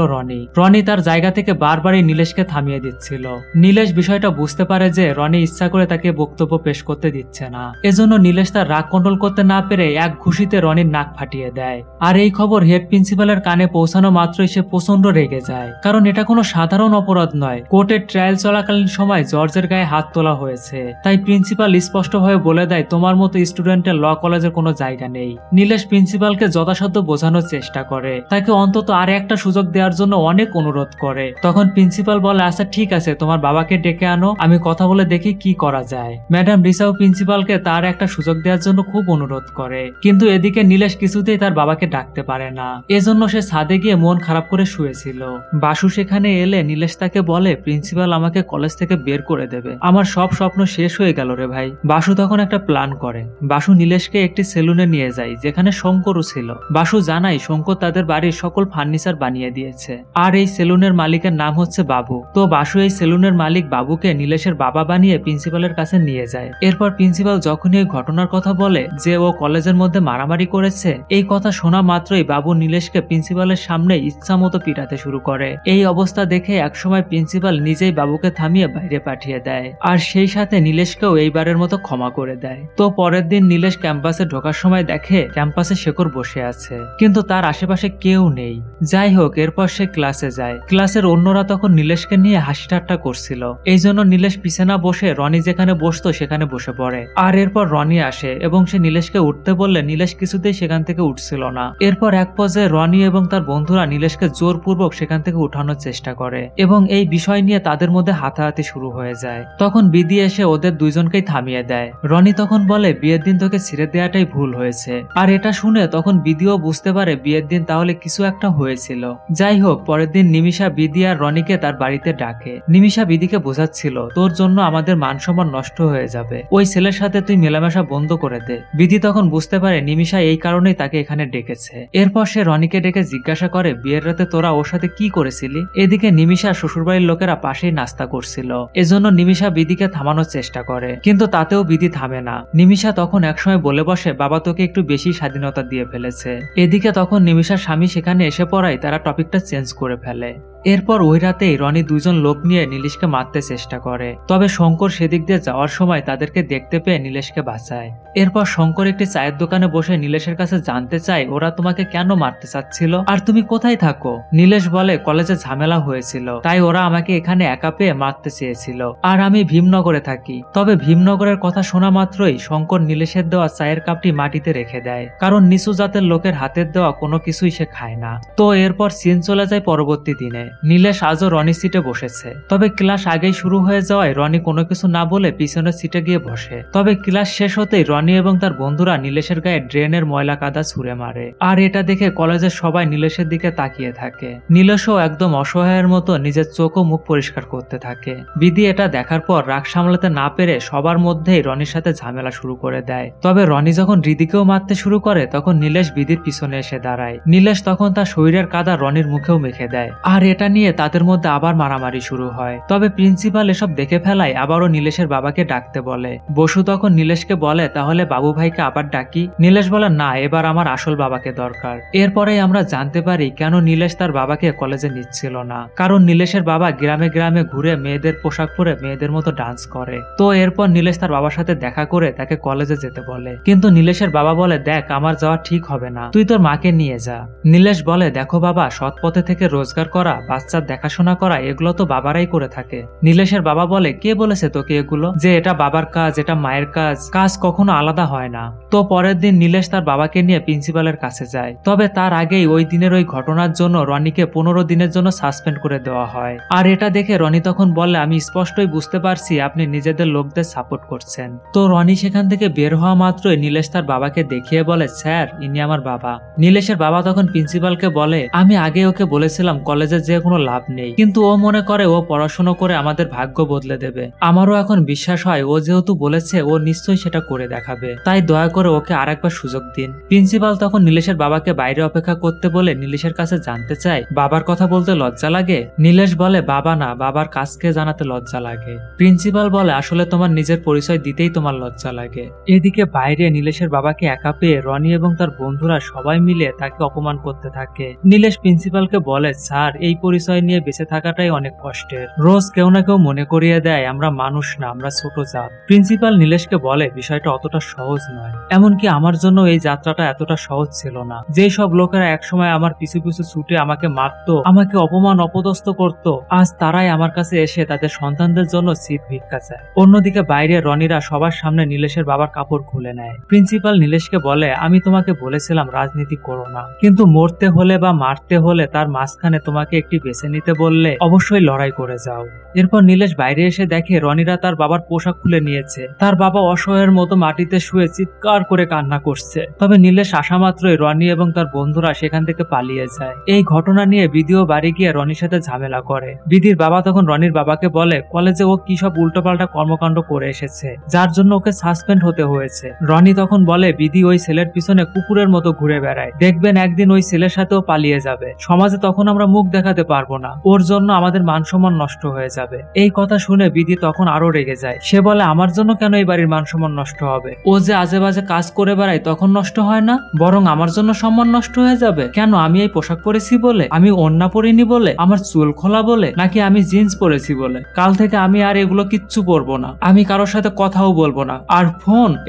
রনি তার জায়গা থেকে বারবারই নীলেশকে থামিয়ে দিচ্ছিল। নীলেশ বিষয়টা বুঝতে পারে যে রনি ইচ্ছা করে তাকে বক্তব্য পেশ করতে দিচ্ছে না। এজন্য নীলেশ তার রাগ কন্ট্রোল করতে না পেরে এক ঘুষিতে রনির নাক ফাটিয়ে দেয়। আর এই খবর হেড প্রিন্সিপালের কানে পৌঁছানো মাত্রই সে প্রচন্ড রেগে যায়, কারণ এটা কোনো সাধারণ অপরাধ নয়। কোর্টের ট্রায়াল চলাকালীন সময় জর্জের গায়ে হাত তোলা হয়েছে, তাই প্রিন্সিপাল স্পষ্টভাবে বলে দেয় তোমার মতো স্টুডেন্টের ল কলেজের কোনো জায়গা নেই। নীলেশ প্রিন্সিপালকে যথাসাধ্য বোঝানোর চেষ্টা করে, তাকে অন্তত আর একটা সুযোগ দেওয়ার জন্য অনেক অনুরোধ করে। তখন প্রিন্সিপাল বলে আচ্ছা ঠিক আছে, তোমার বাবাকে ডেকে আনো, আমি কথা বলে দেখি কি করা যায়। ম্যাডাম রিসাও প্রিন্সিপালকে তার একটা সুযোগ দেওয়ার জন্য খুব অনুরোধ করে, কিন্তু এদিকে নীলেশ কিছুতেই তার বাবাকে ডাকতে পারে না। এজন্য সে ছাদে গিয়ে মন খারাপ করে শুয়েছিল। বাসু সেখানে এলে নীলেশ তাকে বলে প্রিন্সিপাল আমাকে কলেজ থেকে বের করে দেবে, আমার সব স্বপ্ন শেষ হয়ে গেল রে ভাই। বাসু তখন একটা প্ল্যান করে। বাসু নীলেশকে একটি সেলুনে নিয়ে যায় যেখানে শঙ্করও ছিল। বাসু জানায় শঙ্কর তাদের বাড়ির সকল ফার্নিচার বানিয়ে দিয়েছে, আর এই সেলুনের মালিকের নাম হচ্ছে বাবু। তো বাসু এই সেলুনের মালিক বাবুকে নীলেশের বাবা বানিয়ে প্রিন্সিপালের কাছে নিয়ে যায়। এরপর প্রিন্সিপাল যখনই এই ঘটনার কথা বলে যে ও কলেজের মধ্যে মারামারি করেছে, এই কথা শোনা মাত্রই বাবু নীলেশকে প্রিন্সিপালের সামনে ইচ্ছা মতো পিটাতে শুরু করে। এই অবস্থা দেখে একসময় প্রিন্সিপাল নিজেই বাবুকে থামিয়ে বাইরে পাঠিয়ে দেয়, আর সেই সাথে নীলেশকেও এইবারের মতো ক্ষমা করে দেয়। তো পরের দিন নীলেশ ক্যাম্পাসে ঢোকার সময় দেখে ক্যাম্পাসে শেখর বসে বসে আছে, কিন্তু তার আশেপাশে কেউ নেই। যাই হোক, এরপর সে ক্লাসে যায়। ক্লাসের অন্যরা তখন নীলেশকে নিয়ে হাসি ঠাট্টা করছিল। এই জন্য নীলেশ পিছে না বসে রনি যেখানে বসতো সেখানে বসে পড়ে। আর এরপর রনি আসে এবং সে নীলেশকে উঠতে বললে নীলেশ কিছুতেই সেখান থেকে উঠছিল না। এরপর এক পর্যায়ে রনি এবং তার বন্ধুরা নীলেশকে জোরপূর্বক সেখান থেকে উঠানোর চেষ্টা করে এবং এই বিষয় নিয়ে তাদের মধ্যে হাতাহাতি শুরু হয়ে যায়। তখন বিধি এসে ওদের দুইজনকেই থামিয়ে দেয়। রনি তখন বলে বিয়ের দিন তোকে ছেড়ে দেওয়াটাই ভুল হয়েছে। আর এটা শুনে তখন বিধিও বুঝতে পারে বিয়ের দিন তাহলে কিছু একটা হয়েছিল। যাই হোক, পরের দিন নিমিষা বিধি আর রনিকে তার বাড়িতে ডাকে। নিমিষা বিধিকে বোঝাচ্ছিল তোর জন্য আমাদের মান সম্মান নষ্ট হয়ে যাবে, ওই ছেলের সাথে তুই মেলামেশা বন্ধ করে দে। বিধি তখন বুঝতে পারে নিমিষা এই কারণেই তাকে এখানে ডেকেছে। এরপর সে রনিকে ডেকে জিজ্ঞাসা করে বিয়ের রাতে তোরা ওর সাথে কি করেছিলি। এদিকে নিমিষা শ্বশুরবাড়ির লোকেরা পাশেই নাস্তা করছিল, এজন্য নিমিষা বিধিকে থামানোর চেষ্টা করে, কিন্তু তাতেও বিধি থামে না। নিমিষা তখন একসময় বলে বসে বাবা তোকে একটু বেশি স্বাধীনতা দিয়ে ফেলেছে। এদিকে তখন নিমিষার স্বামী সেখানে এসে পড়ায় তারা টপিকটা চেঞ্জ করে ফেলে। এরপর ওই রাতেই রনি দুজন লোক নিয়ে নীলেশকে মারতে চেষ্টা করে, তবে শঙ্কর সেদিক দিয়ে যাওয়ার সময় তাদেরকে দেখতে পেয়ে নীলেশকে বাঁচায়। এরপর শঙ্কর একটি চায়ের দোকানে বসে নীলেশের কাছে জানতে চায় ওরা তোমাকে কেন মারতে চাচ্ছিল আর তুমি কোথায় থাকো। নীলেশ বলে কলেজে ঝামেলা হয়েছিল, তাই ওরা আমাকে এখানে একা পেয়ে মারতে চেয়েছিল, আর আমি ভীমনগরে থাকি। তবে ভীমনগরের কথা শোনা মাত্রই শঙ্কর নীলেশের দেওয়া চায়ের কাপটি মাটিতে রেখে দেয়, কারণ নিচু জাতের লোকের হাতের দেওয়া কোনো কিছুই সে খায় না। তো এরপর সিন চলে যায় পরবর্তী দিনে। নীলেশ আজও রনি সিটে বসেছে, তবে ক্লাস আগেই শুরু হয়ে যাওয়ায় রনি কোনো কিছু না বলে পিছনের সিটে গিয়ে বসে। তবে ক্লাস শেষ হতেই রনি এবং তার বন্ধুরা নীলেশের গায়ে ড্রেনের ময়লা কাদা ছুঁড়ে মারে, আর এটা দেখে কলেজের সবাই নীলেশের দিকে তাকিয়ে থাকে। নীলেশও একদম অসহায়ের মতো নিজের চোখ ও মুখ পরিষ্কার করতে থাকে। বিধি এটা দেখার পর রাগ সামলাতে না পেরে সবার মধ্যেই রনির সাথে ঝামেলা শুরু করে দেয়। তবে রনি যখন হৃদিকেও মারতে শুরু করে তখন নীলেশ বিধির পিছনে এসে দাঁড়ায়। নীলেশ তখন তার শরীরের কাদা রনির মুখেও মেখে দেয়, আর এটা নিয়ে তাদের মধ্যে আবার মারামারি শুরু হয়। তবে প্রিন্সিপাল এসব দেখে ফেলায় আবারও নীলেশের বাবাকে ডাকতে বলে। বসু তখন নীলেশকে বলে তাহলে বাবু ভাইকে আবার ডাকি। নীলেশ বলে না, এবার আমার আসল বাবাকে দরকার। এরপরেই আমরা জানতে পারি কেন নীলেশ তার বাবাকে কলেজে নিচ্ছিল না, কারণ নীলেশের বাবা গ্রামে গ্রামে ঘুরে মেয়েদের পোশাক পরে মেয়েদের মতো ডান্স করে। তো এরপর নীলেশ তার বাবার সাথে দেখা করে তাকে কলেজে যেতে বলে, কিন্তু নীলেশের বাবা বলে দেখ আমার যাওয়া ঠিক হবে না, তুই তোর মাকে নিয়ে যা। নীলেশ বলে দেখো বাবা, সৎ পথে থেকে রোজগার করা, বাচ্চার দেখাশোনা করা এগুলো তো বাবারাই করে থাকে। নীলেশের বাবা বলে কে বলেছে তোকে এগুলো, যে এটা বাবার কাজ, এটা মায়ের কাজ, কাজ কখনো আলাদা হয় না। তো পরের দিন নীলেশ তার বাবাকে নিয়ে প্রিন্সিপালের কাছে যায়। তবে তার আগেই ওই দিনের ওই ঘটনার জন্য রনিকে 15 দিনের জন্য সাসপেন্ড করে দেওয়া হয়। আর এটা দেখে রনি তখন বলে আমি স্পষ্টই বুঝতে পারছি আপনি নিজেদের লোকদের সাপোর্ট করছেন। তো রনি সেখান থেকে বের হওয়া মাত্রই নীলেশ তার বাবাকে দেখিয়ে বলে স্যার ইনি আমার বাবা। নীলেশের বাবা তখন প্রিন্সিপালকে বলে আমি আগে ওকে বলেছিলাম কলেজে যে কোনো লাভ নেই, কিন্তু ও মনে করে ও পড়াশোনা করে আমাদের ভাগ্য বদলে দেবে। আমারও এখন বিশ্বাস হয় ও যেহেতু বলেছে ও নিশ্চয়ই সেটা করে দেখাবে, তাই দয়া করে ওকে আরেকবার সুযোগ দিন। প্রিন্সিপাল তখন নীলেশের বাবাকে বাইরে অপেক্ষা করতে বলে নীলেশের কাছে জানতে চায় বাবার কথা বলতে লজ্জা লাগে। নীলেশ বলে বাবা না, বাবার কাজকে জানাতে লজ্জা লাগে। প্রিন্সিপাল বলে আসলে তোমার নিজের পরিচয় দিতেই তোমার লজ্জা লাগে। এদিকে বাইরে নীলেশের বাবাকে একা পেয়ে রনি এবং তার বন্ধুরা সবাই মিলে তাকে অপমান করতে থাকে। নীলেশ প্রিন্সিপালকে বলে স্যার এই পরিচয় নিয়ে বেঁচে থাকাটাই অনেক কষ্টের, রোজ কেউ না কেউ মনে করিয়ে দেয় আমরা মানুষ না, আমরা ছোট জাত। প্রিন্সিপাল নীলেশকে বলে বিষয়টা অতটা সহজ নয়, এমনকি আমার জন্য এই যাত্রাটা এতটা সহজ ছিল না। যে সব লোকেরা একসময় আমার পিছু পিছু ছুটে আমাকে মারতো, আমাকে অপমান অপদস্থ করত, আজ তারাই আমার কাছে এসে তাদের সন্তানদের জন্য সিট ভিক্ষা চায়। অন্যদিকে বাইরে রনিরা সবার সামনে নীলেশের বাবার কাপড় খুলে নেয়। প্রিন্সিপাল নীলেশকে বলে আমি তোমাকে বলেছিলাম রাজনীতি করো না, কিন্তু মরতে হলে বা মারতে হলে তার মাঝখানে তোমাকে একটি বেছে নিতে বললে অবশ্যই লড়াই করে যাও। এরপর নীলেশ বাইরে এসে দেখে রনিরা তার বাবার পোশাক খুলে নিয়েছে। তার বাবা অসহায়ের মতো মাটিতে শুয়ে চিৎকার করে কান্না করছে। তবে নীলেশ আসা মাত্রই রনি এবং তার বন্ধুরা সেখান থেকে পালিয়ে যায়। এই ঘটনা নিয়ে বিধিও বাড়ি গিয়ে রনির সাথে ঝামেলা করে। বিধির বাবা তখন রনির বাবাকে বলে কলেজে ও কি সব উল্টোপাল্টা কর্মকাণ্ড করে এসেছে, যার জন্য ওকে সাসপেন্ড হতে হয়েছে। রনি তখন বলে বিধি ওই ছেলের পিছনে কুকুরের মতো ঘুরে বেড়ায়, দেখবেন একদিন ওই ছেলের সাথেও পালিয়ে যাবে, সমাজে তখন আমরা মুখ দেখাতে পারবো না, ওর জন্য আমাদের মান সম্মান নষ্ট হয়ে যাবে। এই কথা শুনে বিধি তখন আরো রেগে যায়। সে বলে, আমার জন্য কেন এই বাড়ির মান সম্মান নষ্ট হবে? ও যে আজে বাজে কাজ করে বেড়ায় তখন নষ্ট হয় না, বরং আমার জন্য সম্মান নষ্ট হয়ে যাবে কেন? আমি এই পোশাক পরেছি বলে, আমি ওড়না পরিনি বলে, আমার চুল খোলা বলে, নাকি আমি জিন্স পরেছি বলে? কাল থেকে আমি আর এগুলো কিচ্ছু পরবো না, আমি কারোর সাথে কথাও বলবো না। আর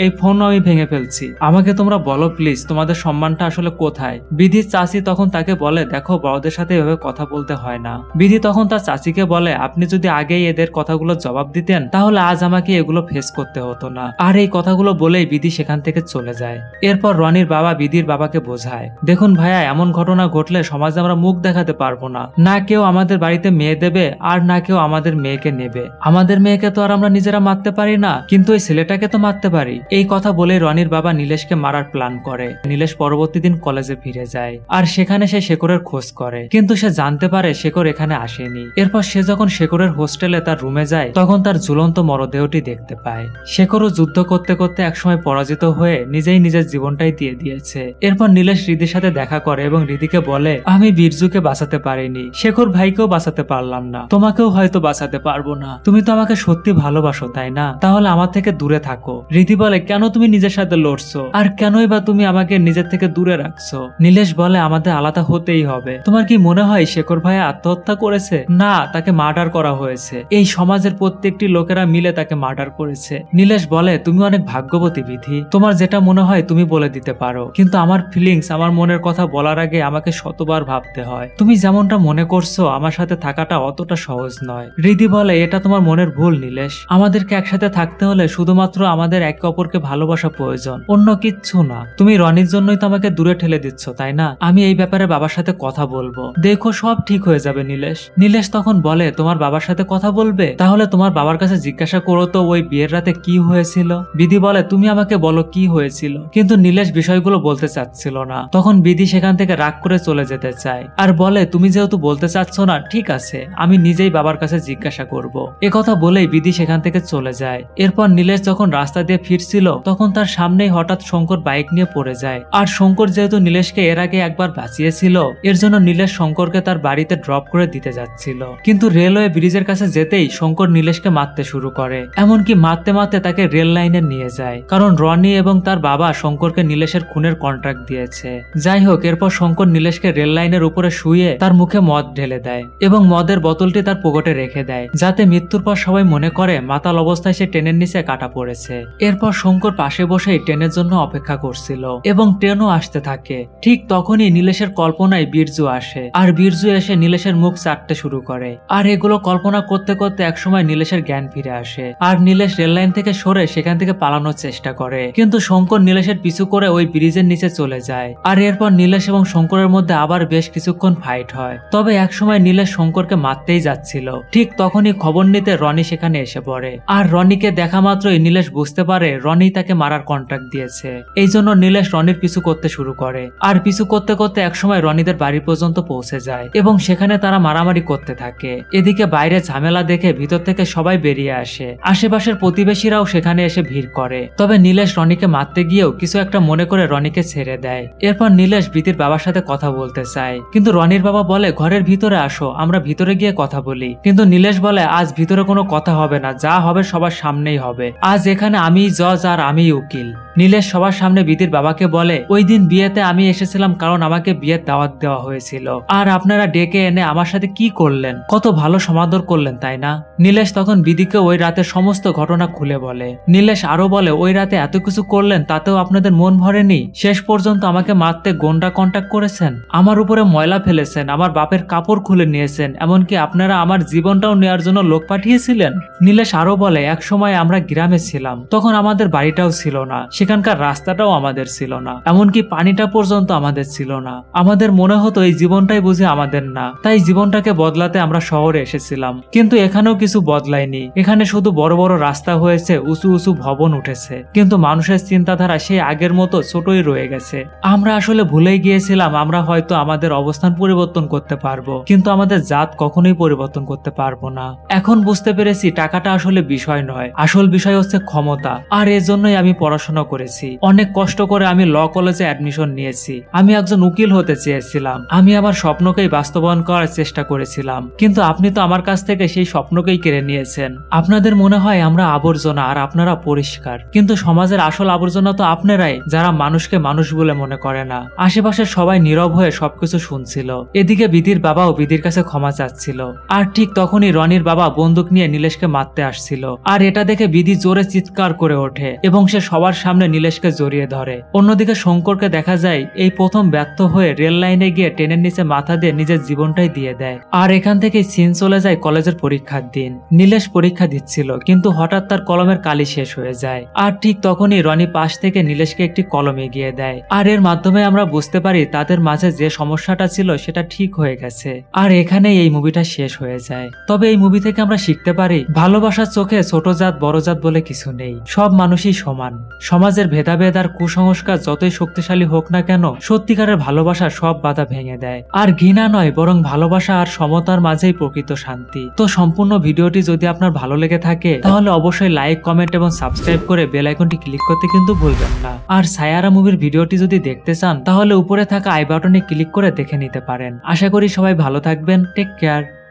এই ফোন আমি ভেঙে ফেলছি। আমাকে তোমরা বলো প্লিজ, তোমাদের সম্মানটা আসলে কোথায়? বিধির চাচি তখন তাকে বলে, দেখো বড়দের সাথে এভাবে কথা বলতে হয় না। বিধি তখন তার চাচিকে বলে, আপনি যদি আগেই এদের কথাগুলো জবাব দিতেন তাহলে আজ আমাকে এগুলো ফেস করতে হতো না। আর এই কথাগুলো বলেই বিধি সেখান থেকে চলে যায়। এরপর রনির বাবা বিধির বাবাকে বোঝায়, দেখুন ভাইয়া, এমন ঘটনা ঘটলে সমাজে আমরা মুখ দেখাতে পারবো না। না কেউ আমাদের বাড়িতে মেয়ে দেবে আর না কেউ আমাদের মেয়েকে নেবে। আমাদের মেয়েকে তো আর আমরা নিজেরা মারতে পারি না, কিন্তু ওই ছেলেটাকে তো মারতে পারি। এই কথা বলে রনির বাবা নীলেশকে মারার প্ল্যান করে। নীলেশ পরবর্তী দিন কলেজে ফিরে যায় আর সেখানে সে শেখরের খোঁজ করে, কিন্তু সে জানতে পারে শেখর এখানে আসেনি। এরপর সে যখন শেখরের হোস্টেলে তার রুমে যায় তখন তার ঝুলন্ত মরদেহটি দেখতে পায়। শেখরও যুদ্ধ করতে করতে একসময় পরাজিত হয়ে নিজেই নিজের জীবনটাই দিয়ে দিয়েছে। এরপর নীলেশ রিদির সাথে দেখা করে এবং রিদিকে বলে, আমি বীরজুকে বাঁচাতে পারিনি, শেখর ভাইকেও বাঁচাতে পারলাম না, তোমাকেও হয়তো বাঁচাতে পারবো না। তুমি তো আমাকে সত্যি ভালোবাসো তাই না? তাহলে আমার থেকে দূরে থাকো। রিদি বলে, কেন তুমি নিজের সাথে লড়ছো, আর কেনই বা তুমি আমাকে নিজের থেকে দূরে রাখছো? নীলেশ বলে, আমাদের আলাদা হতেই হবে। তোমার কি মনে হয় শেখর ভাই আত্মহত্যা করেছে? না, তাকে মার্ডার করা হয়েছে। এই সমাজের প্রত্যেকটি লোকেরা মিলে তাকে মার্ডার করেছে। নীলেশ বলে, তুমি অনেক ভাগ্যবতী বিধি, তোমার যেটা মনে হয় তুমি বলে দিতে পারো, কিন্তু আমার ফিলিংস, আমার মনের কথা বলার আগে আমাকে শতবার ভাবতে হয়। তুমি যেমনটা মনে করছো আমার সাথে থাকাটা অতটা সহজ নয়। রিদি বলে, এটা তোমার মনের ভুল নীলেশ, আমাদেরকে একসাথে থাকতে হলে শুধুমাত্র আমাদের একে অপরকে ভালোবাসা প্রয়োজন, অন্য কিচ্ছু না। তুমি রনির জন্যই তো আমাকে দূরে ঠেলে দিচ্ছ তাই না? আমি এই ব্যাপারে বাবার সাথে কথা বলবো, দেখো সব ঠিক হয়ে যাবে নীলেশ। নীলেশ তখন বলে, তোমার বাবার সাথে কথা বলবে? তাহলে তোমার বাবার কাছে জিজ্ঞাসা করো তো ওই বিয়ের রাতে কি হয়েছিল। বিধি বলে, তুমি আমাকে বলো কি হয়েছিল, কিন্তু নীলেশ বিষয়গুলো বলতে চাচ্ছিল না। তখন বিধি সেখান থেকে রাগ করে চলে যেতে চায় আর বলে, তুমি যেহেতু বলতে চাচ্ছ না, ঠিক আছে, আমি নিজেই বাবার কাছে জিজ্ঞাসা করব। একথা বলেই বিধি সেখান থেকে চলে যায়। এরপর নীলেশ যখন রাস্তা দিয়ে ফিরছিল তখন তার সামনেই হঠাৎ শঙ্কর বাইক নিয়ে পড়ে যায়। আর শঙ্কর যেহেতু নীলেশকে এর আগে একবার বাঁচিয়েছিল, এর জন্য নীলেশ শঙ্করকে তার বাড়িতে ড্রপ করে দিতে যাচ্ছিল। কিন্তু রেলওয়ে ব্রিজের কাছে যেতেই শঙ্কর নীলেশকে মারতে শুরু করে, এমনকি মারতে মারতে তাকে রেল লাইনে নিয়ে যায়, কারণ রনি এবং তার বাবা শঙ্করকে নীলেশের খুনের কন্ট্রাক্ট দিয়েছে। যাই হোক, এরপর শঙ্কর নীলেশকে রেল লাইনের উপরে শুয়ে তার মুখে মদ ঢেলে দেয় এবং মদের বোতলটি তার পকেটে রেখে দেয়, যাতে মৃত্যুর পর সবাই মনে করে মাতাল অবস্থায় সে ট্রেনের নিচে কাটা পড়েছে। এরপর শঙ্কর পাশে বসেই ট্রেনের জন্য অপেক্ষা করছিল এবং ট্রেনও আসতে থাকে। ঠিক তখনই নীলেশের কল্পনায় বীরজু আসে আর বীরজু এসে নীলেশের মুখ চাটতে শুরু করে। আর এগুলো কল্পনা করতে করতে একসময় নীলেশের জ্ঞান ফিরে আসে আর নীলেশ রেল লাইন থেকে সরে সেখান থেকে পালানোর চেষ্টা করে, কিন্তু শঙ্কর নীলেশের পিছু করে ওই ব্রিজের নিচে চলে যায়। আর এরপর নীলেশ এবং শঙ্করের মধ্যে আবার বেশ কিছুক্ষণ ফাইট হয়। তবে একসময় নীলেশ শঙ্করকে মারতেই যাচ্ছিল, ঠিক তখনই খবর নিতে রনি সেখানে এসে পড়ে। আর রনিকে দেখা মাত্রই নীলেশ বুঝতে পারে রনি তাকে মারার কন্ট্রাক্ট দিয়েছে। এই জন্য নীলেশ রনির পিছু করতে শুরু করে আর পিছু করতে করতে একসময় রনিদের বাড়ি পর্যন্ত পৌঁছে যায় এবং সেখানে তারা মারামারি করতে থাকে। এদিকে বাইরে ঝামেলা দেখে ভিতর থেকে সবাই বেরিয়ে আসে, আশেপাশের প্রতিবেশীরাও সেখানে এসে ভিড় করে। তবে নীলেশ রনিকে মারতে গিয়েও কিছু একটা মনে করে রনিকে ছেড়ে দেয়। এরপর নীলেশ বিতির বাবার সাথে কথা বলতে চায়, কিন্তু রনির বাবা বলে, ঘরের ভিতরে আসো, আমরা ভিতরে গিয়ে কথা বলি। কিন্তু নীলেশ বলে, আজ ভিতরে কোনো কথা হবে না, যা হবে সবার সামনেই হবে। আজ এখানে আমিই জজ আর আমিই উকিল। নীলেশ সবার সামনে বিতির বাবাকে বলে, ওই দিন বিয়েতে আমি এসেছিলাম কারণ আমাকে বিয়ের দাওয়াত দেওয়া হয়েছিল, আর আপনারা ডেকে এনে আমার সাথে কি করলেন, কত ভালো সমাদর করলেন তাই না? নীলেশ তখন বিধিকে ওই রাতে সমস্ত ঘটনা খুলে বলে। নীলেশ আরো বলে, ওই রাতে এত কিছু করলেন তাতেও আপনাদের মন ভরেনি? শেষ পর্যন্ত আমাকে মারতে গোন্ডা কন্টাক্ট করেছেন, আমার উপরে ময়লা ফেলেছেন, আমার বাপের কাপড় খুলে নিয়েছেন, এমনকি আপনারা আমার জীবনটাও নেওয়ার জন্য লোক পাঠিয়েছিলেন। নীলেশ আরো বলে, এক সময় আমরা গ্রামে ছিলাম, তখন আমাদের বাড়িটাও ছিল না, সেখানকার রাস্তাটাও আমাদের ছিল না, এমনকি পানিটা পর্যন্ত আমাদের ছিল না। আমাদের মনে হতো এই জীবনটাই বুঝি আমাদের না, তাই জীবনটাকে বদলাতে আমরা শহরে এসেছিলাম। কিন্তু এখানেও কিছু বদলায়নি, এখানে শুধু বড় বড় রাস্তা হয়েছে, উঁচু উঁচু ভবন উঠেছে, কিন্তু মানুষের চিন্তাধারা সেই আগের মতো ছোটই রয়ে গেছে। আমরা আসলে ভুলেই গিয়েছিলাম আমরা হয়তো আমাদের অবস্থান পরিবর্তন করতে পারবো, কিন্তু আমাদের জাত কখনোই পরিবর্তন করতে পারবো না। এখন বুঝতে পেরেছি টাকাটা আসলে বিষয় নয়, আসল বিষয় হচ্ছে ক্ষমতা। আর এজন্যই আমি পড়াশোনা করেছি, অনেক কষ্ট করে আমি ল কলেজে অ্যাডমিশন নিয়েছি। আমি একজন উকিল হতে চেয়েছিলাম, আমি আমার স্বপ্নকেই বাস্তব বাস্তবায়ন করার চেষ্টা করেছিলাম, কিন্তু আপনি তো আমার কাছ থেকে সেই স্বপ্নকেই কেড়ে নিয়েছেন। আপনাদের মনে হয় আমরা আবর্জনা আর আপনারা পরিষ্কার, কিন্তু সমাজের আসল আবর্জনা তো আপনারাই, যারা মানুষকে মানুষ বলে মনে করে না। আশেপাশের সবাই নীরব হয়ে সবকিছু শুনছিল। এদিকে বিধির বাবাও বিধির কাছে ক্ষমা চাচ্ছিল। আর ঠিক তখনই রনির বাবা বন্দুক নিয়ে নীলেশকে মারতে আসছিল। আর এটা দেখে বিধি জোরে চিৎকার করে ওঠে এবং সে সবার সামনে নীলেশকে জড়িয়ে ধরে। অন্যদিকে শঙ্করকে দেখা যায় এই প্রথম ব্যর্থ হয়ে রেল লাইনে গিয়ে ট্রেনের নিচে মাথা দিয়ে নিজের জীবনটাই দিয়ে দেয়। আর এখান থেকে সিন চলে যায় কলেজের পরীক্ষার দিন। নীলেশ পরীক্ষা দিচ্ছিল, কিন্তু হঠাৎ তার কলমের কালি শেষ হয়ে যায়। আর ঠিক তখনই রনি পাশ থেকে নীলেশকে একটি কলম এগিয়ে দেয়। আর এর মাধ্যমে আমরা বুঝতে পারি তাদের মাঝে যে সমস্যাটা ছিল সেটা ঠিক হয়ে গেছে। আর এখানেই এই মুভিটা শেষ হয়ে যায়। তবে এই মুভি থেকে আমরা শিখতে পারি ভালোবাসার চোখে ছোট জাত বড় জাত বলে কিছু নেই, সব মানুষই সমান। সমাজের ভেদাভেদ আর কুসংস্কার যতই শক্তিশালী হোক না কেন, সত্যিকারের ভালোবাসা সব বাধা ভেঙে দেয়। আর ঘৃণা নয়, বরং ভালোবাসা আর সমতার মাঝেই প্রকৃত শান্তি। তো সম্পূর্ণ ভিডিওটি যদি আপনার ভালো লেগে থাকে তাহলে অবশ্যই লাইক, কমেন্ট এবং সাবস্ক্রাইব করে বেল আইকনটি ক্লিক করতে কিন্তু ভুলবেন না। আর সায়ারা মুভির ভিডিওটি যদি দেখতে চান তাহলে উপরে থাকা আই বাটনে ক্লিক করে দেখে নিতে পারেন। আশা করি সবাই ভালো থাকবেন। Take care.